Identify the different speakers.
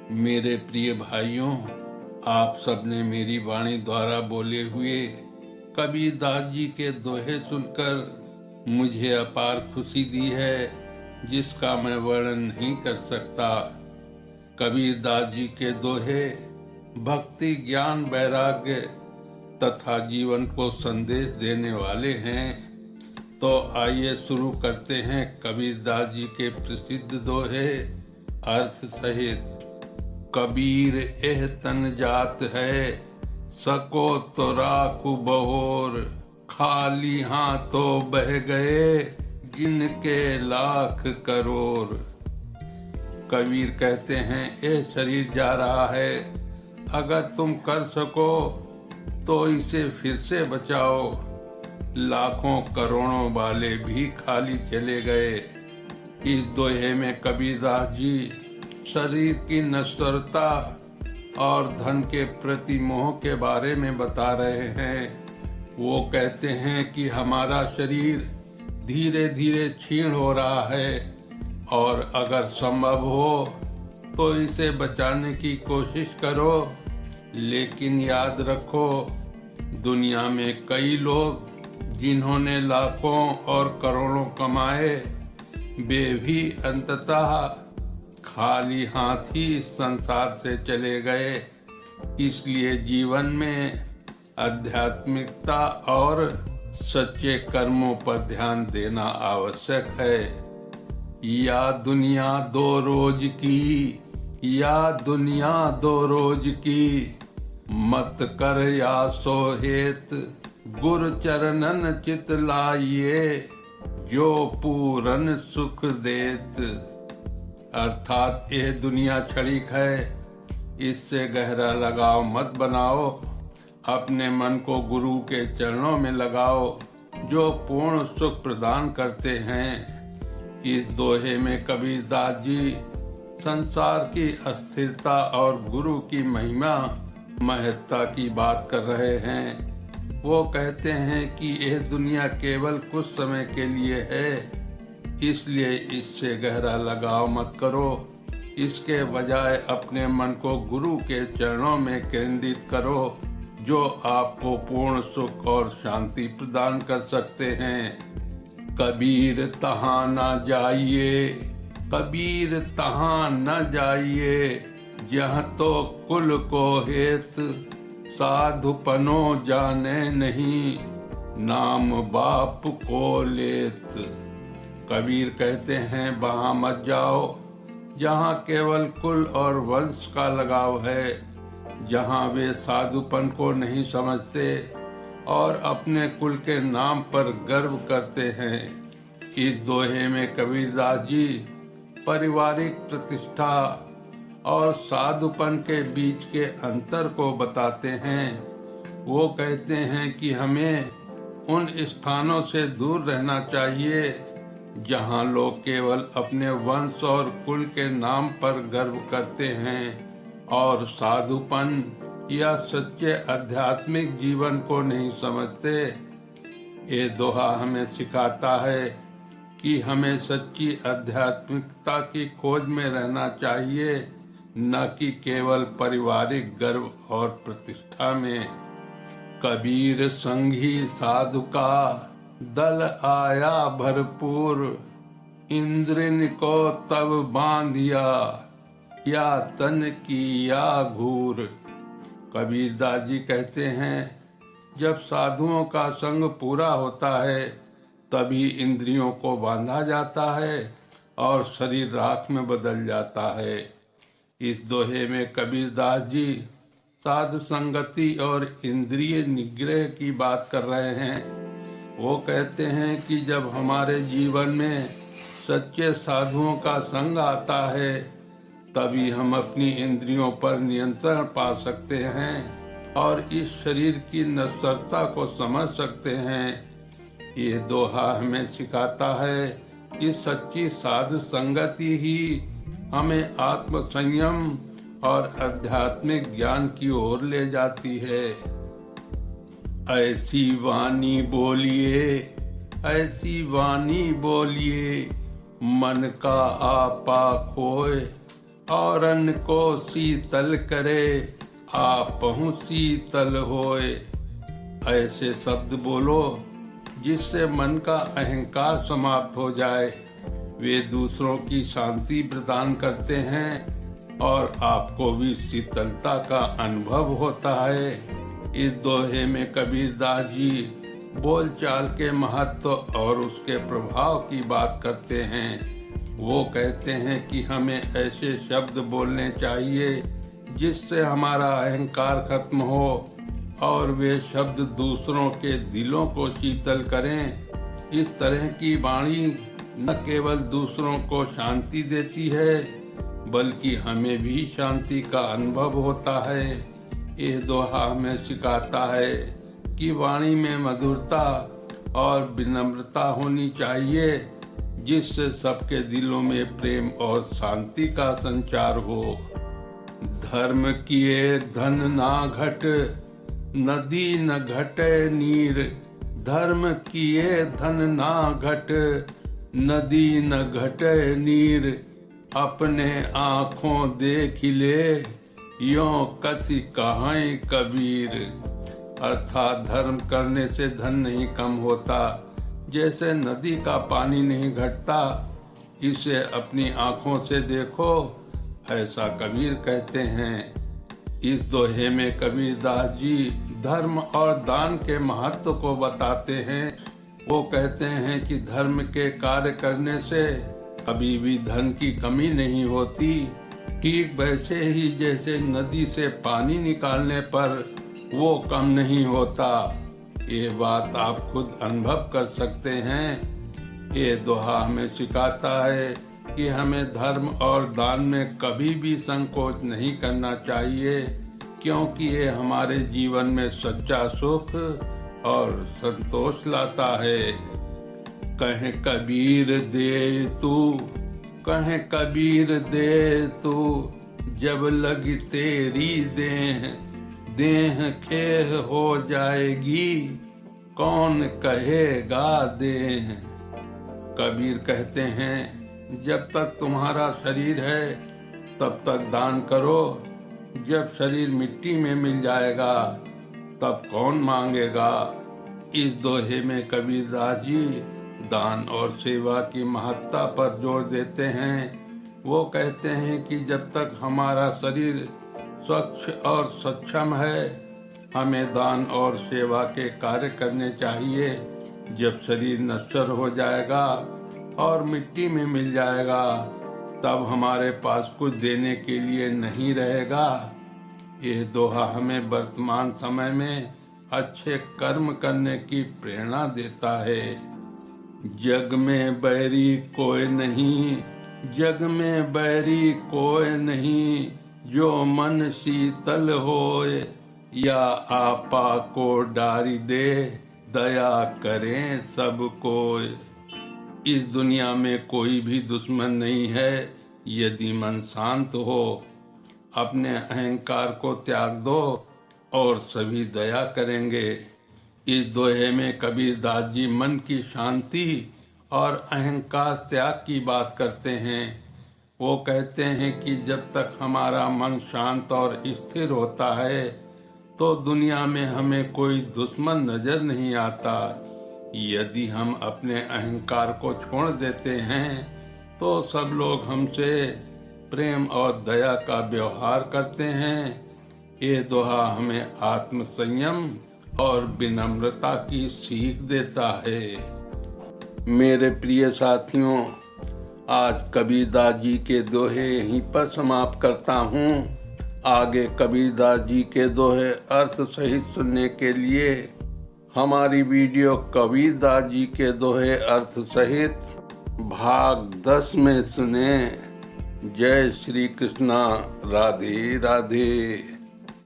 Speaker 1: मेरे प्रिय भाइयों, आप सबने मेरी वाणी द्वारा बोले हुए कबीरदास जी के दोहे सुनकर मुझे अपार खुशी दी है, जिसका मैं वर्णन नहीं कर सकता। कबीरदास जी के दोहे भक्ति, ज्ञान, वैराग्य तथा जीवन को संदेश देने वाले हैं। तो आइए शुरू करते हैं कबीरदास जी के प्रसिद्ध दोहे अर्थ सहित। कबीर एह तन जात है, सको तो राखु बहोर, खाली हाथों बह गए जिनके लाख करोड़। कबीर कहते हैं, यह शरीर जा रहा है, अगर तुम कर सको तो इसे फिर से बचाओ। लाखों करोड़ों वाले भी खाली चले गए। इस दोहे में कबीरदास जी शरीर की नश्वरता और धन के प्रति मोह के बारे में बता रहे हैं। वो कहते हैं कि हमारा शरीर धीरे धीरे क्षीण हो रहा है और अगर संभव हो तो इसे बचाने की कोशिश करो। लेकिन याद रखो, दुनिया में कई लोग जिन्होंने लाखों और करोड़ों कमाए, वे भी अंततः खाली हाथ ही संसार से चले गए। इसलिए जीवन में आध्यात्मिकता और सच्चे कर्मों पर ध्यान देना आवश्यक है। या दुनिया दो रोज की, या दुनिया दो रोज की, मत कर या सोहेत, गुर चरणन चित लाइए, जो पूरन सुख देत। अर्थात यह दुनिया क्षणिक है, इससे गहरा लगाव मत बनाओ। अपने मन को गुरु के चरणों में लगाओ, जो पूर्ण सुख प्रदान करते हैं। इस दोहे में कबीरदास जी संसार की अस्थिरता और गुरु की महिमा महत्ता की बात कर रहे हैं। वो कहते हैं कि यह दुनिया केवल कुछ समय के लिए है, इसलिए इससे गहरा लगाव मत करो। इसके बजाय अपने मन को गुरु के चरणों में केंद्रित करो, जो आपको पूर्ण सुख और शांति प्रदान कर सकते हैं। कबीर तहाँ न जाइए, कबीर तहाँ न जाइए, जहाँ तो कुल को हेत, साधुपनो जाने नहीं, नाम बाप को लेत। कबीर कहते हैं, वहाँ मत जाओ जहाँ केवल कुल और वंश का लगाव है, जहाँ वे साधुपन को नहीं समझते और अपने कुल के नाम पर गर्व करते हैं। इस दोहे में कबीरदास जी पारिवारिक प्रतिष्ठा और साधुपन के बीच के अंतर को बताते हैं। वो कहते हैं कि हमें उन स्थानों से दूर रहना चाहिए जहाँ लोग केवल अपने वंश और कुल के नाम पर गर्व करते हैं और साधुपन या सच्चे आध्यात्मिक जीवन को नहीं समझते। ये दोहा हमें सिखाता है कि हमें सच्ची आध्यात्मिकता की खोज में रहना चाहिए, न कि केवल पारिवारिक गर्व और प्रतिष्ठा में। कबीर संगी साधु का दल आया भरपूर, इंद्रिन को तब बांधिया, या तन की या घूर। कबीरदास जी कहते हैं, जब साधुओं का संग पूरा होता है तभी इंद्रियों को बांधा जाता है और शरीर राख में बदल जाता है। इस दोहे में कबीरदास जी साधु संगति और इंद्रिय निग्रह की बात कर रहे हैं। वो कहते हैं कि जब हमारे जीवन में सच्चे साधुओं का संग आता है, तभी हम अपनी इंद्रियों पर नियंत्रण पा सकते हैं और इस शरीर की नश्वरता को समझ सकते हैं। ये दोहा हमें सिखाता है कि सच्ची साधु संगति ही हमें आत्म संयम और आध्यात्मिक ज्ञान की ओर ले जाती है। ऐसी वाणी बोलिए, ऐसी वाणी बोलिए, मन का आपा खोए, और अन्न को शीतल करे, आपहु शीतल होए। ऐसे शब्द बोलो जिससे मन का अहंकार समाप्त हो जाए। वे दूसरों की शांति प्रदान करते हैं और आपको भी शीतलता का अनुभव होता है। इस दोहे में कबीरदास जी बोलचाल के महत्व और उसके प्रभाव की बात करते हैं। वो कहते हैं कि हमें ऐसे शब्द बोलने चाहिए जिससे हमारा अहंकार खत्म हो और वे शब्द दूसरों के दिलों को शीतल करें। इस तरह की वाणी न केवल दूसरों को शांति देती है बल्कि हमें भी शांति का अनुभव होता है। यह दोहा हमें सिखाता है कि वाणी में मधुरता और विनम्रता होनी चाहिए जिससे सबके दिलों में प्रेम और शांति का संचार हो। धर्म किए धन ना घट, नदी न घटे नीर। धर्म किए धन ना घट, नदी न घटे नीर। अपने आँखों देख ले, यों कसी कहाई कबीर। अर्थात धर्म करने से धन नहीं कम होता, जैसे नदी का पानी नहीं घटता, इसे अपनी आँखों से देखो, ऐसा कबीर कहते हैं। इस दोहे में कबीरदास जी धर्म और दान के महत्व को बताते हैं। वो कहते हैं कि धर्म के कार्य करने से कभी भी धन की कमी नहीं होती। ठीक वैसे ही जैसे नदी से पानी निकालने पर वो कम नहीं होता। ये बात आप खुद अनुभव कर सकते हैं। ये दोहा हमें सिखाता है कि हमें धर्म और दान में कभी भी संकोच नहीं करना चाहिए, क्योंकि ये हमारे जीवन में सच्चा सुख और संतोष लाता है। कहे कबीर दे तू, कहे कबीर दे तू, जब लगी तेरी देह, देह खेह हो जाएगी, कौन कहेगा देह। कबीर कहते हैं जब तक तुम्हारा शरीर है तब तक दान करो, जब शरीर मिट्टी में मिल जाएगा तब कौन मांगेगा। इस दोहे में कबीरदास जी दान और सेवा की महत्ता पर जोर देते हैं। वो कहते हैं कि जब तक हमारा शरीर स्वच्छ और सक्षम है हमें दान और सेवा के कार्य करने चाहिए। जब शरीर नश्वर हो जाएगा और मिट्टी में मिल जाएगा तब हमारे पास कुछ देने के लिए नहीं रहेगा। यह दोहा हमें वर्तमान समय में अच्छे कर्म करने की प्रेरणा देता है। जग में बैरी कोई नहीं, जग में बैरी कोई नहीं, जो मन शीतल होए, या आपा को डारी दे, दया करें सब कोई। इस दुनिया में कोई भी दुश्मन नहीं है यदि मन शांत हो। अपने अहंकार को त्याग दो और सभी दया करेंगे। इस दोहे में कबीरदास जी मन की शांति और अहंकार त्याग की बात करते हैं। वो कहते हैं कि जब तक हमारा मन शांत और स्थिर होता है तो दुनिया में हमें कोई दुश्मन नजर नहीं आता। यदि हम अपने अहंकार को छोड़ देते हैं तो सब लोग हमसे प्रेम और दया का व्यवहार करते हैं। ये दोहा हमें आत्म संयम और विनम्रता की सीख देता है। मेरे प्रिय साथियों, आज कबीरदास जी के दोहे यहीं पर समाप्त करता हूँ। आगे कबीरदास जी के दोहे अर्थ सहित सुनने के लिए हमारी वीडियो कबीरदास जी के दोहे अर्थ सहित भाग 10 में सुने। जय श्री कृष्णा। राधे राधे।